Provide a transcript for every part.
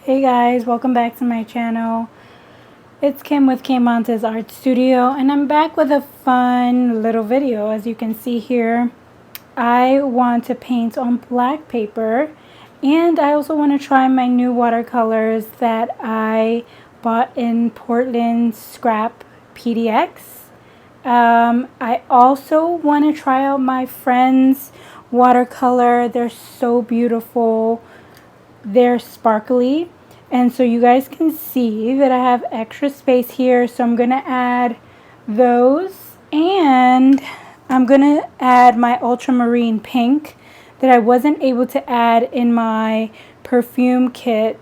Hey guys, welcome back to my channel. It's Kim with Kim Montes Art Studio, and I'm back with a fun little video. As you can see here, I want to paint on black paper, and I also want to try my new watercolors that I bought in Portland Scrap PDX. I also want to try out my friend's watercolor. They're so beautiful. They're sparkly, and so you guys can see that I have extra space here, so I'm gonna add those, and I'm gonna add my ultramarine pink that I wasn't able to add in my perfume kit.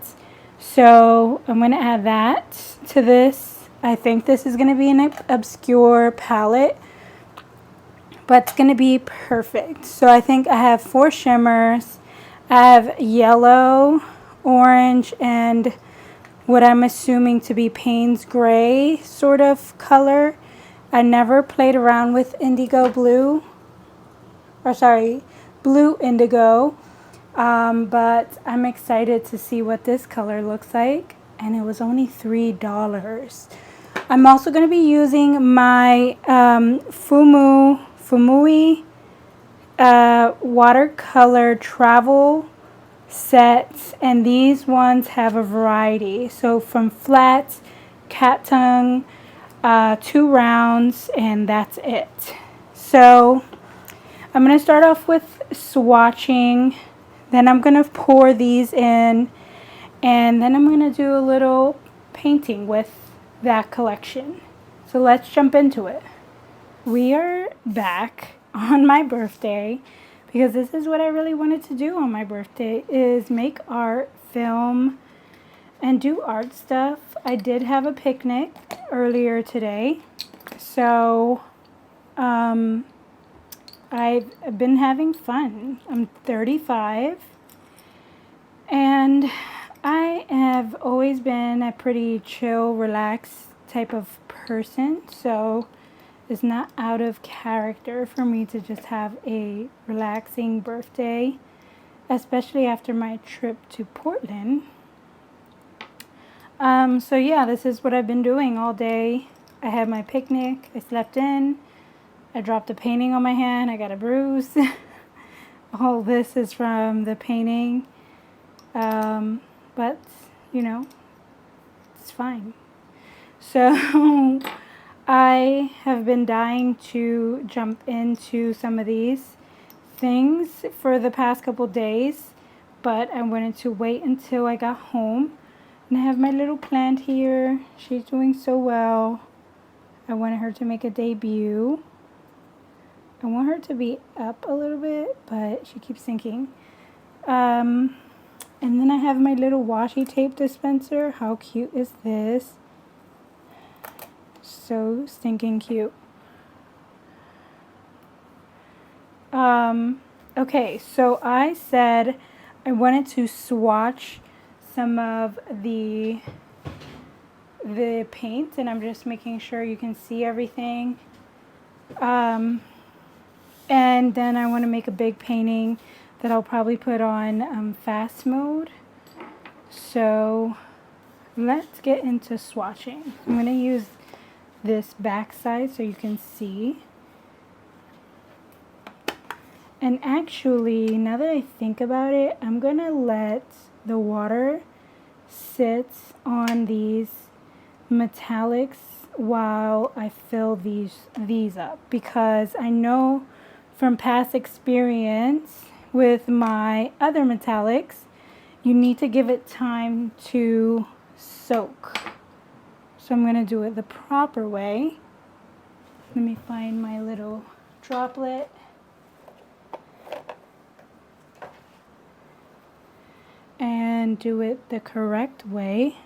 So I'm gonna add that to this. I think this is gonna be an obscure palette, but it's gonna be perfect. So I think I have 4 shimmers. I have yellow, orange, and what I'm assuming to be Payne's gray sort of color. I never played around with indigo blue, or sorry, blue indigo, but I'm excited to see what this color looks like, and it was only $3. I'm also going to be using my Fumui watercolor travel sets, and these ones have a variety. So from flat, cat tongue, 2 rounds, and that's it. So I'm going to start off with swatching, then I'm going to pour these in, and then I'm going to do a little painting with that collection. So let's jump into it. We are back on my birthday because this is what I really wanted to do on my birthday, is make art, film, and do art stuff. I did have a picnic earlier today, so I've been having fun. I'm 35, and I have always been a pretty chill, relaxed type of person, so it's not out of character for me to just have a relaxing birthday, especially after my trip to Portland. So yeah, this is what I've been doing all day. I had my picnic, I slept in, I dropped a painting on my hand, I got a bruise. All this is from the painting, but you know, it's fine. So I have been dying to jump into some of these things for the past couple days, but I wanted to wait until I got home. And I have my little plant here. She's doing so well. I wanted her to make a debut. I want her to be up a little bit, but she keeps sinking. And then I have my little washi tape dispenser. How cute is this? So stinking cute. Okay, so I said I wanted to swatch some of the paint, and I'm just making sure you can see everything. And then I want to make a big painting that I'll probably put on fast mode. So let's get into swatching. I'm going to use this back side so you can see. And actually, now that I think about it, I'm going to let the water sit on these metallics while I fill these up, because I know from past experience with my other metallics, you need to give it time to soak. So I'm going to do it the proper way. Let me find my little droplet. And do it the correct way.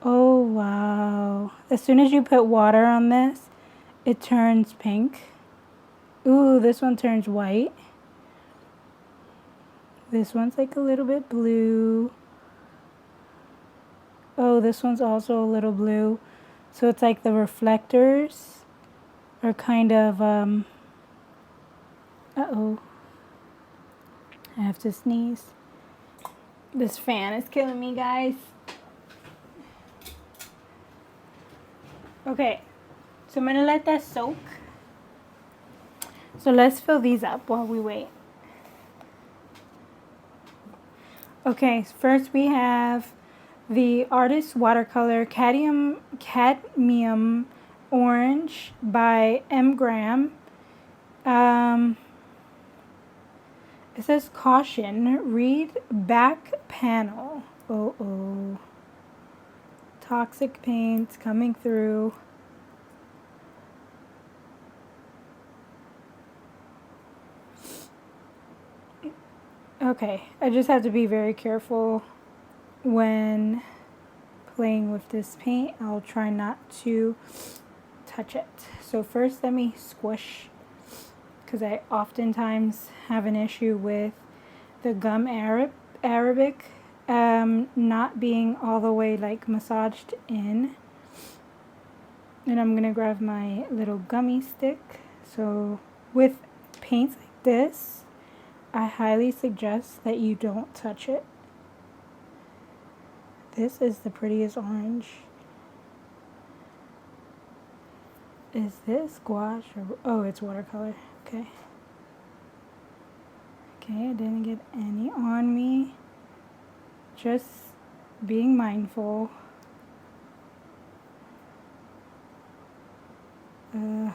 Oh wow. As soon as you put water on this, it turns pink. Ooh, this one turns white. This one's like a little bit blue. Oh, this one's also a little blue. So it's like the reflectors are kind of, uh-oh. I have to sneeze. This fan is killing me, guys. Okay, so I'm gonna let that soak. So let's fill these up while we wait. Okay, first we have the Arteza Watercolor Cadmium Orange by M. Graham. It says caution, read back panel. Oh. Toxic paints coming through. Okay, I just have to be very careful when playing with this paint. I'll try not to touch it. So first let me squish, because I oftentimes have an issue with the gum Arabic not being all the way like massaged in. And I'm gonna grab my little gummy stick. So with paints like this, I highly suggest that you don't touch it. This is the prettiest orange. Is this gouache or, oh, it's watercolor. Okay. Okay, I didn't get any on me. Just being mindful. I'm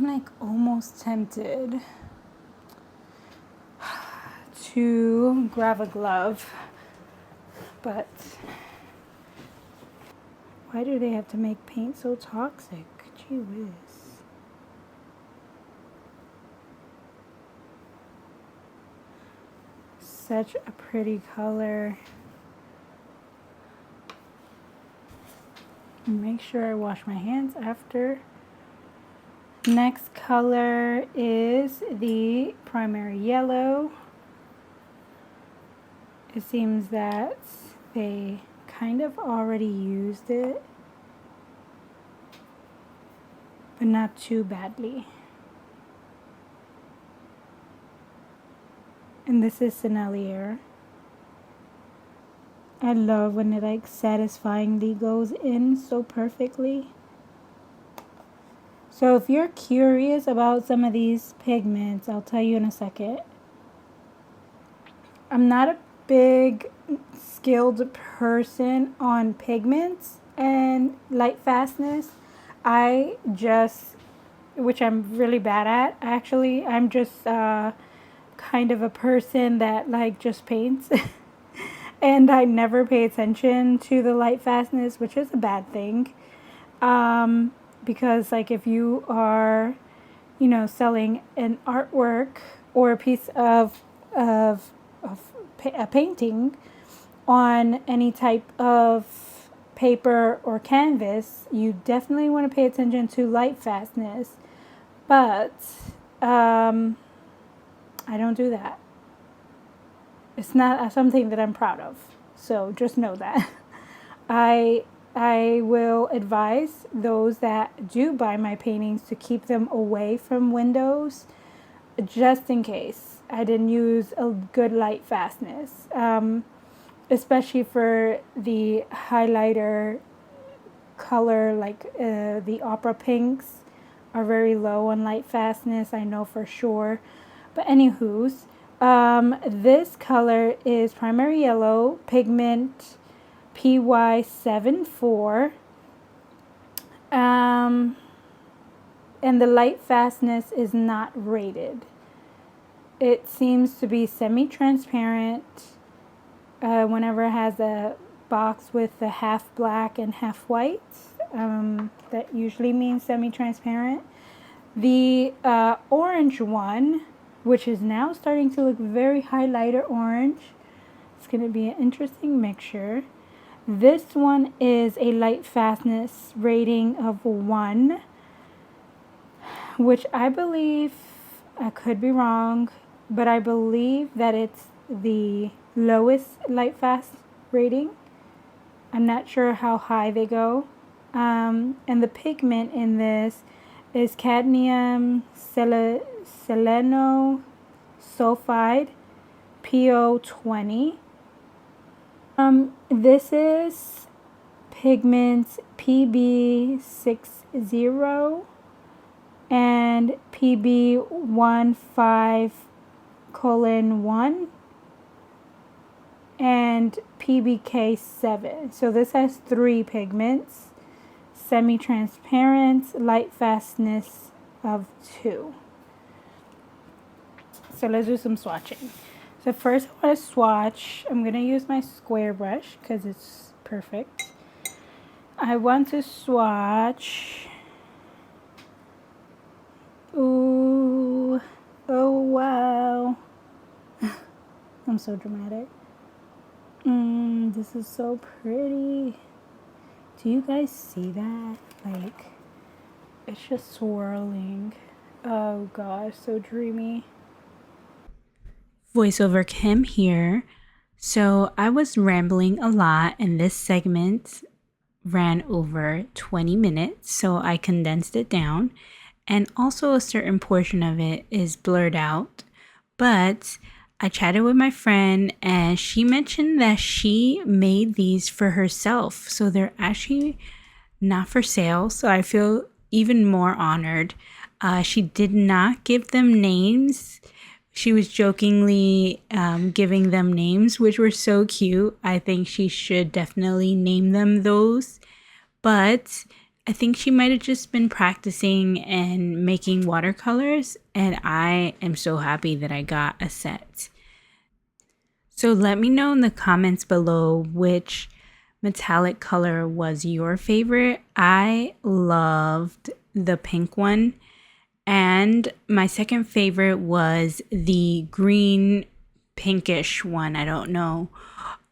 like almost tempted to grab a glove, but why do they have to make paint so toxic? Gee whiz. Such a pretty color. Make sure I wash my hands after. Next color is the primary yellow. It seems that they kind of already used it, but not too badly. And this is Sennelier. I love when it like satisfyingly goes in so perfectly. So if you're curious about some of these pigments, I'll tell you in a second. I'm not a big skilled person on pigments and light fastness. I just, which I'm really bad at actually, I'm just kind of a person that like just paints and I never pay attention to the light fastness, which is a bad thing, because like if you are, you know, selling an artwork or a piece of a painting on any type of paper or canvas, you definitely want to pay attention to light fastness, but I don't do that. It's not something that I'm proud of, so just know that. I will advise those that do buy my paintings to keep them away from windows, just in case I didn't use a good light fastness, especially for the highlighter color, like the opera pinks are very low on light fastness, I know for sure. But anywho's, this color is primary yellow, pigment PY74, and the light fastness is not rated. It seems to be semi-transparent whenever it has a box with the half black and half white. That usually means semi-transparent. The orange one, which is now starting to look very highlighter orange, it's going to be an interesting mixture. This one is a light fastness rating of 1, which I believe, I could be wrong, but I believe that it's the lowest light fast rating. I'm not sure how high they go. And the pigment in this is cadmium seleno sulfide PO20. This is pigments PB60 and PB15:1 and PBK7. So this has 3 pigments, semi-transparent, light fastness of 2. So let's do some swatching. So first I want to swatch. I'm going to use my square brush because it's perfect. I want to swatch. Ooh. Oh, wow. I'm so dramatic. This is so pretty. Do you guys see that? Like, it's just swirling. Oh gosh, so dreamy. Voiceover Kim here. So I was rambling a lot, and this segment ran over 20 minutes, so I condensed it down. And also, a certain portion of it is blurred out. But I chatted with my friend, and she mentioned that she made these for herself. So they're actually not for sale. So I feel even more honored. She did not give them names. She was jokingly giving them names, which were so cute. I think she should definitely name them those. But I think she might have just been practicing and making watercolors. And I am so happy that I got a set. So let me know in the comments below which metallic color was your favorite. I loved the pink one. And my second favorite was the green pinkish one. I don't know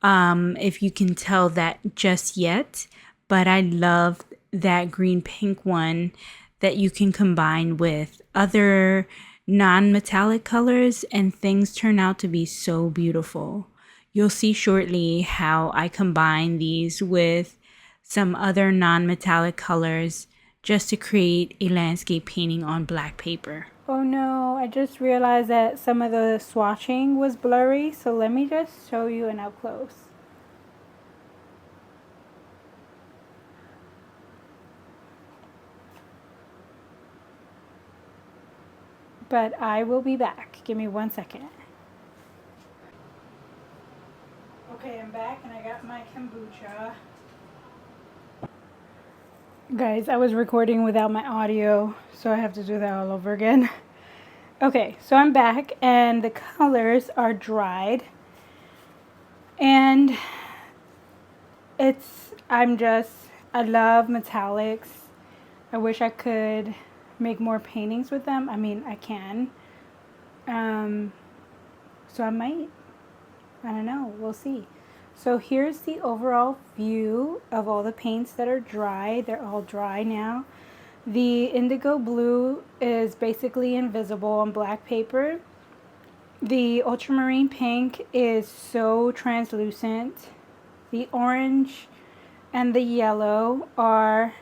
if you can tell that just yet, but I love that green pink one that you can combine with other non-metallic colors and things turn out to be so beautiful. You'll see shortly how I combine these with some other non-metallic colors just to create a landscape painting on black paper. Oh no, I just realized that some of the swatching was blurry, so let me just show you an up close. But I will be back. Give me 1 second. Okay, I'm back and I got my kombucha. Guys, I was recording without my audio, so I have to do that all over again. Okay, so I'm back and the colors are dried. And I love metallics. I wish I could make more paintings with them. I mean, I can. So I might. I don't know. We'll see. So here's the overall view of all the paints that are dry. They're all dry now. The indigo blue is basically invisible on black paper. The ultramarine pink is so translucent. The orange and the yellow are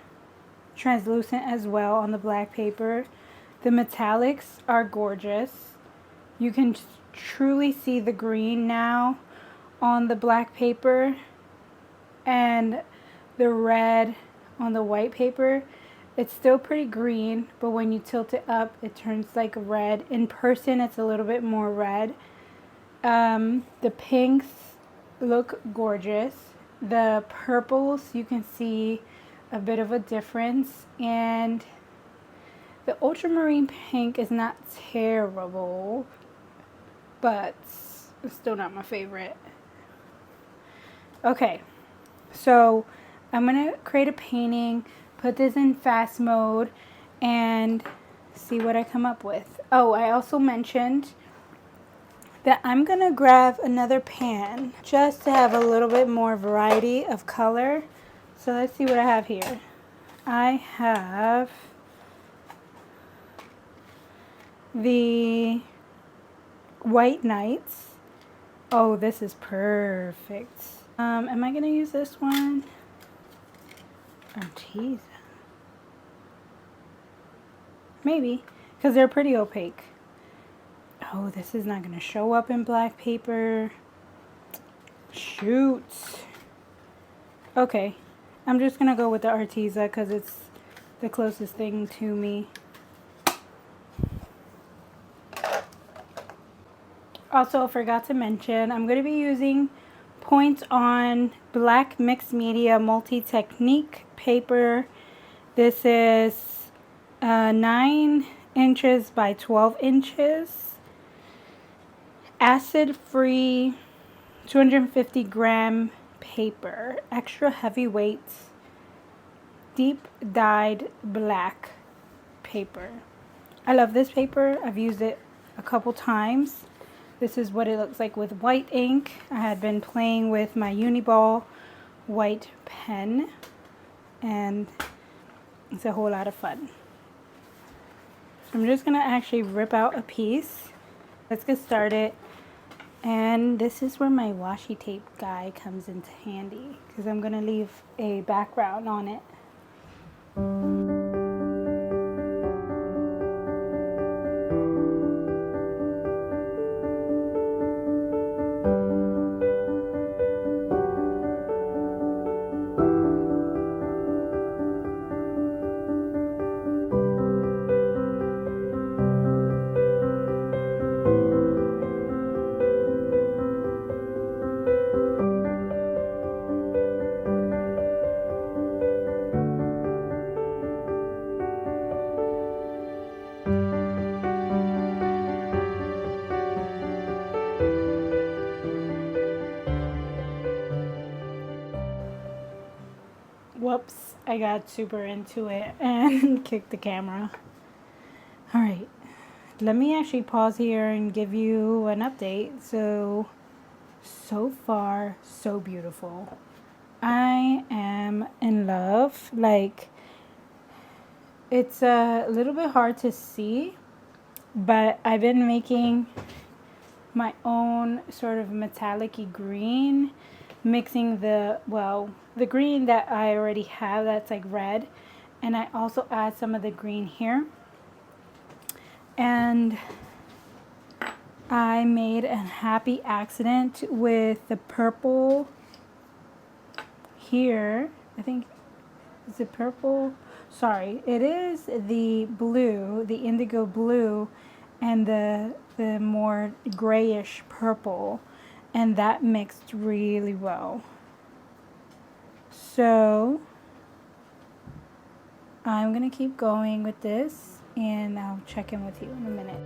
translucent as well on the black paper. The metallics are gorgeous. You can truly see the green now on the black paper and the red on the white paper. It's still pretty green, but when you tilt it up, it turns like red. In person, it's a little bit more red. The pinks look gorgeous. The purples, you can see a bit of a difference. And the ultramarine pink is not terrible, but it's still not my favorite. Okay, so I'm going to create a painting, put this in fast mode, and see what I come up with. Oh, I also mentioned that I'm going to grab another pan just to have a little bit more variety of color. So let's see what I have here. I have the White Knights. Oh, this is perfect. Am I going to use this one? Arteza. Maybe, because they're pretty opaque. Oh, this is not going to show up in black paper. Shoot. Okay, I'm just gonna go with the Arteza because it's the closest thing to me. Also, forgot to mention, I'm gonna be using Point On Black Mixed Media Multi-Technique paper. This is 9 inches by 12 inches. Acid-free 250 gram paper. Extra heavyweight deep dyed black paper. I love this paper. I've used it a couple times. This is what it looks like with white ink. I had been playing with my Uniball white pen, and it's a whole lot of fun. I'm just gonna actually rip out a piece. Let's get started. And this is where my washi tape guy comes into handy because I'm gonna leave a background on it. Whoops, I got super into it and kicked the camera. Alright, let me actually pause here and give you an update. So far, so beautiful. I am in love. Like, it's a little bit hard to see, but I've been making my own sort of metallic-y green, mixing the green that I already have that's like red, and I also add some of the green here. And I made a happy accident with the purple here. I think, is it purple? Sorry, it is the blue, the indigo blue, and the more grayish purple, and that mixed really well. So I'm gonna keep going with this, and I'll check in with you in a minute.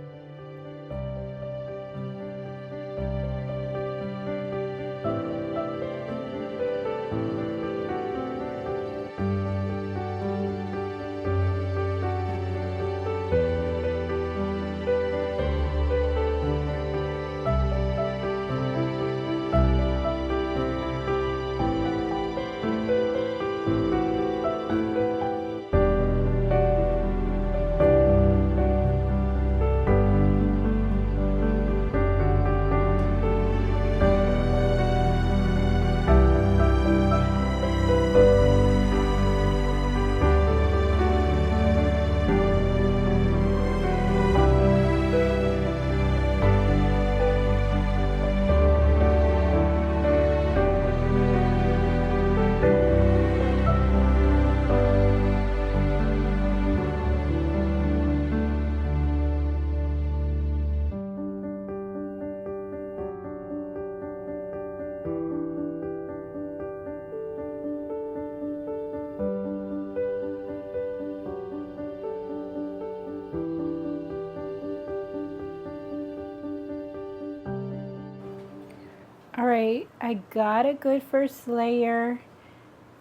Alright, I got a good first layer.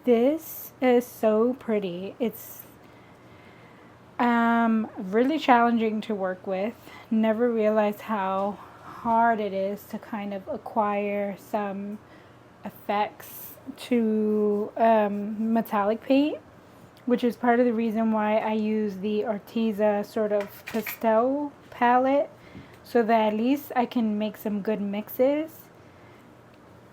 This is so pretty. It's really challenging to work with. Never realized how hard it is to kind of acquire some effects to metallic paint, which is part of the reason why I use the Arteza sort of pastel palette, so that at least I can make some good mixes.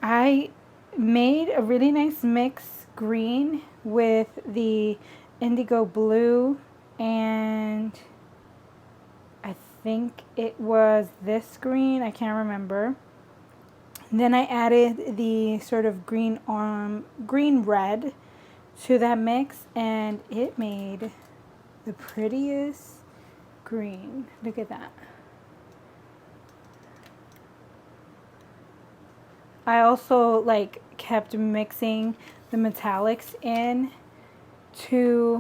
I made a really nice mix green with the indigo blue, and I think it was this green, I can't remember. Then I added the sort of green red to that mix, and it made the prettiest green. Look at that. I also like kept mixing the metallics in to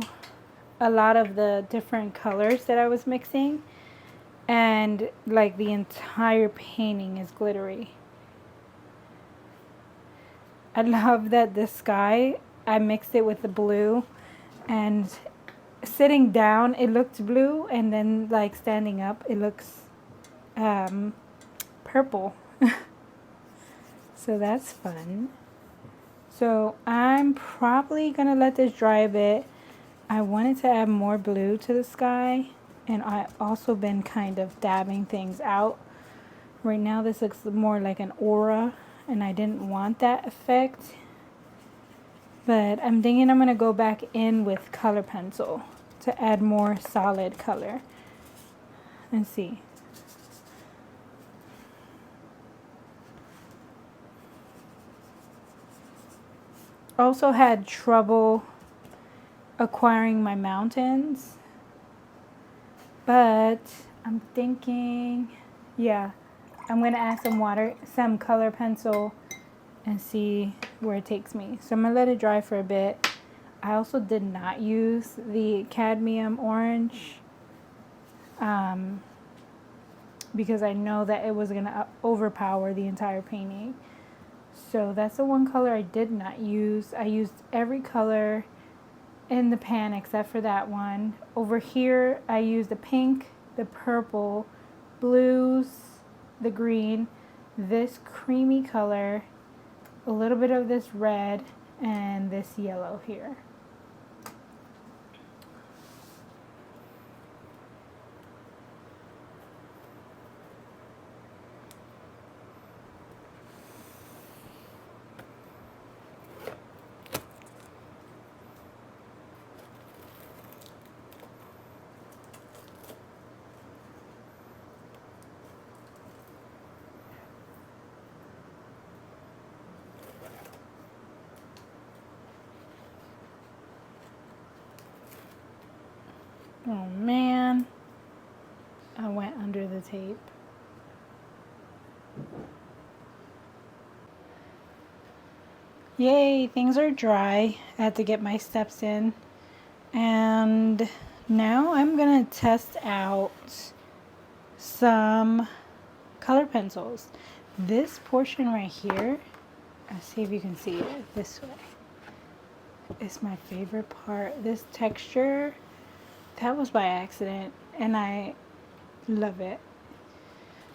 a lot of the different colors that I was mixing, and like the entire painting is glittery. I love that the sky, I mixed it with the blue, and sitting down it looked blue, and then like standing up it looks purple. So that's fun. So I'm probably gonna let this dry a bit. I wanted to add more blue to the sky, and I also been kind of dabbing things out. Right now this looks more like an aura, and I didn't want that effect. But I'm thinking I'm gonna go back in with color pencil to add more solid color and see. Also had trouble acquiring my mountains, but I'm thinking, yeah, I'm gonna add some color pencil and see where it takes me. So I'm gonna let it dry for a bit. I also did not use the cadmium orange because I know that it was gonna overpower the entire painting. So that's the one color I did not use. I used every color in the pan except for that one. Over here I used the pink, the purple, blues, the green, this creamy color, a little bit of this red, and this yellow here. Oh man, I went under the tape. Yay, things are dry. I had to get my steps in. And now I'm gonna test out some color pencils. This portion right here, let's see if you can see it this way. It's my favorite part. This texture, that was by accident, and I love it.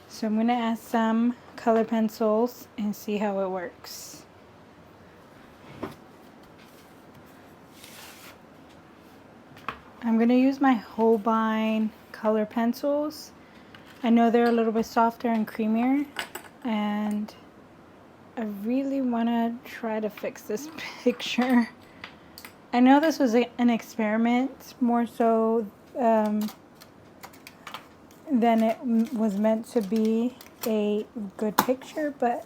So I'm gonna add some color pencils and see how it works. I'm gonna use my Holbein color pencils. I know they're a little bit softer and creamier, and I really wanna try to fix this picture. I know this was an experiment more so than it was meant to be a good picture, but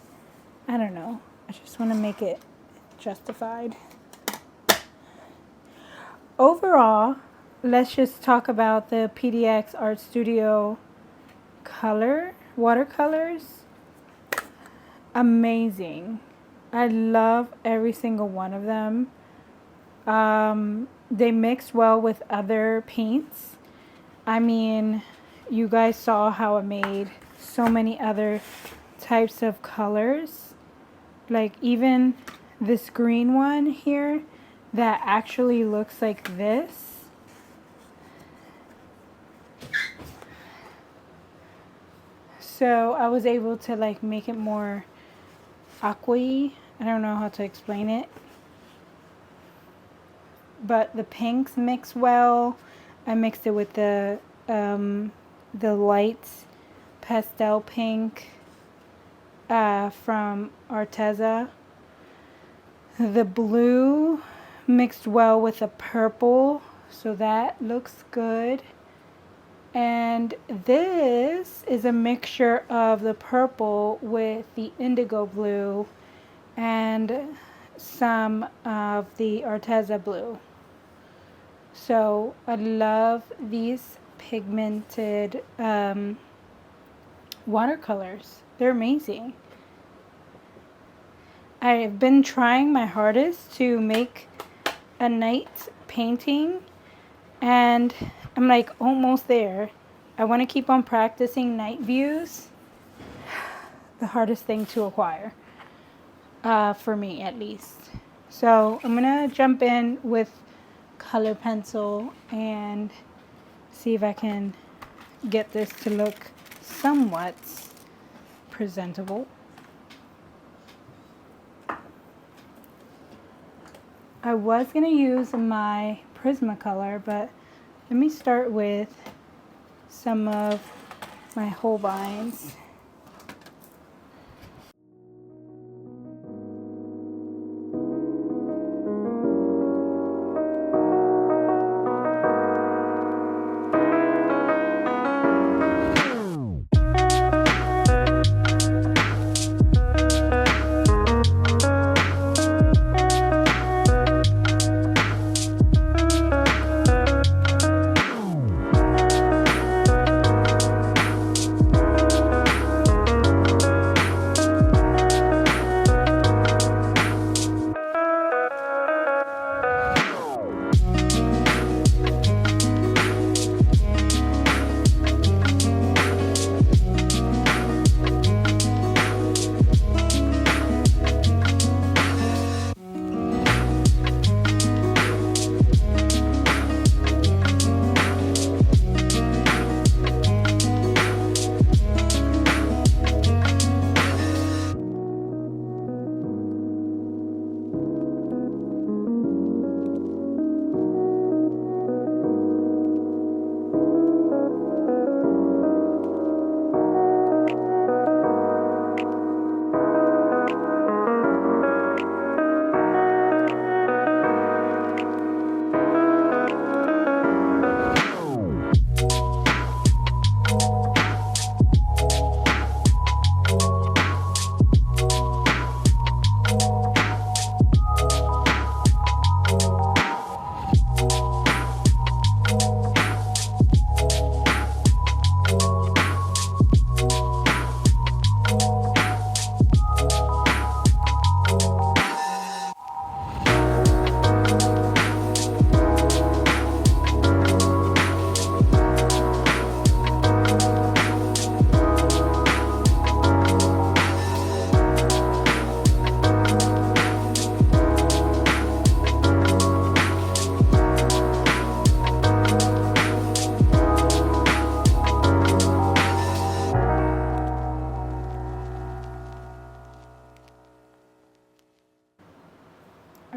I don't know. I just want to make it justified. Overall, let's just talk about the PDX Art Studio watercolors. Amazing. I love every single one of them. They mix well with other paints. I mean, you guys saw how I made so many other types of colors. Like even this green one here that actually looks like this. So I was able to like make it more aqua-y. I don't know how to explain it. But the pinks mix well. I mixed it with the light pastel pink from Arteza. The blue mixed well with the purple, so that looks good. And this is a mixture of the purple with the indigo blue and some of the Arteza blue. So I love these pigmented watercolors. They're amazing. I've been trying my hardest to make a night painting, and I'm like almost there. I want to keep on practicing night views. The hardest thing to acquire, for me at least. So I'm gonna jump in with color pencil and see if I can get this to look somewhat presentable. I was gonna use my Prismacolor, but let me start with some of my Holbeins.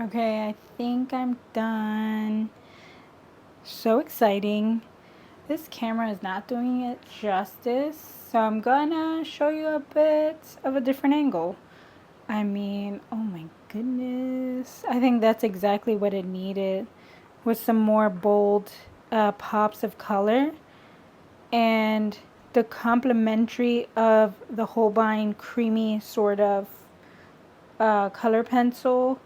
Okay, I think I'm done. So exciting. This camera is not doing it justice, so I'm gonna show you a bit of a different angle. I mean, oh my goodness. I think that's exactly what it needed, with some more bold pops of color, and the complementary of the Holbein creamy sort of color pencil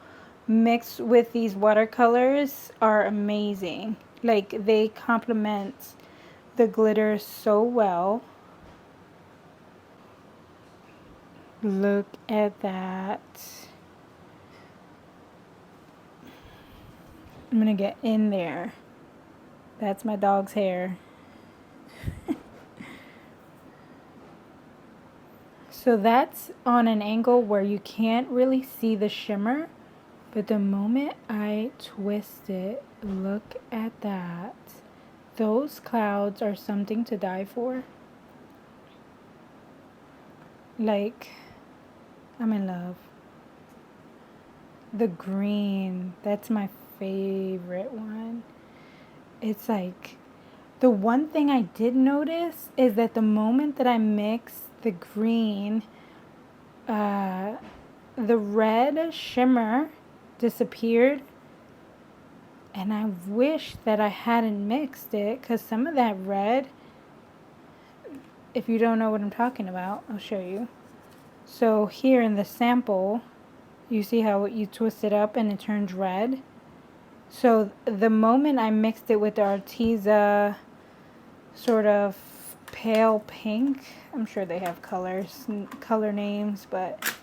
mixed with these watercolors are amazing. Like, they complement the glitter so well. Look at that. I'm gonna get in there. That's my dog's hair. So that's on an angle where you can't really see the shimmer, but the moment I twist it, look at that. Those clouds are something to die for. Like, I'm in love. The green, that's my favorite one. It's like, the one thing I did notice is that the moment that I mix the green, the red shimmer disappeared, and I wish that I hadn't mixed it, because some of that red if you don't know what I'm talking about, I'll show you. So here in the sample, you see how you twist it up and it turns red? So the moment I mixed it with the Arteza sort of pale pink, I'm sure they have color names, but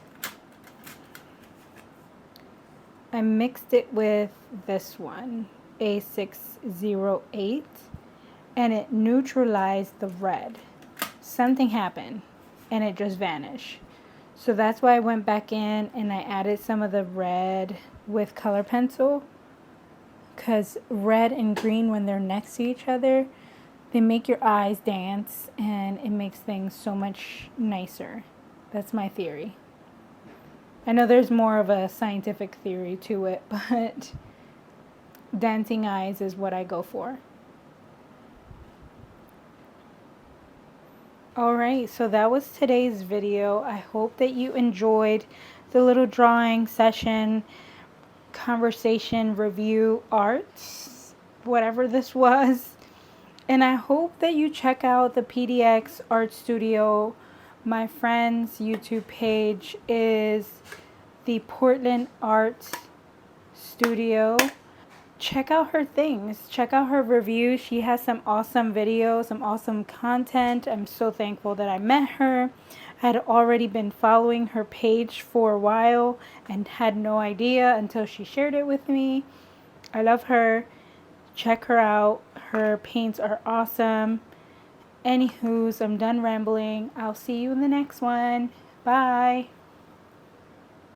I mixed it with this one, A608, and it neutralized the red. Something happened and it just vanished. So that's why I went back in and I added some of the red with color pencil, because red and green, when they're next to each other, they make your eyes dance and it makes things so much nicer. That's my theory. I know there's more of a scientific theory to it, but dancing eyes is what I go for. Alright, so that was today's video. I hope that you enjoyed the little drawing session, conversation, review, arts, whatever this was. And I hope that you check out the PDX Art Studio. My friend's YouTube page is the Portland Art Studio. Check out her things. Check out her reviews. She has some awesome videos, some awesome content. I'm so thankful that I met her. I had already been following her page for a while and had no idea until she shared it with me. I love her. Check her out. Her paints are awesome. Anywho's, I'm done rambling. I'll see you in the next one. Bye.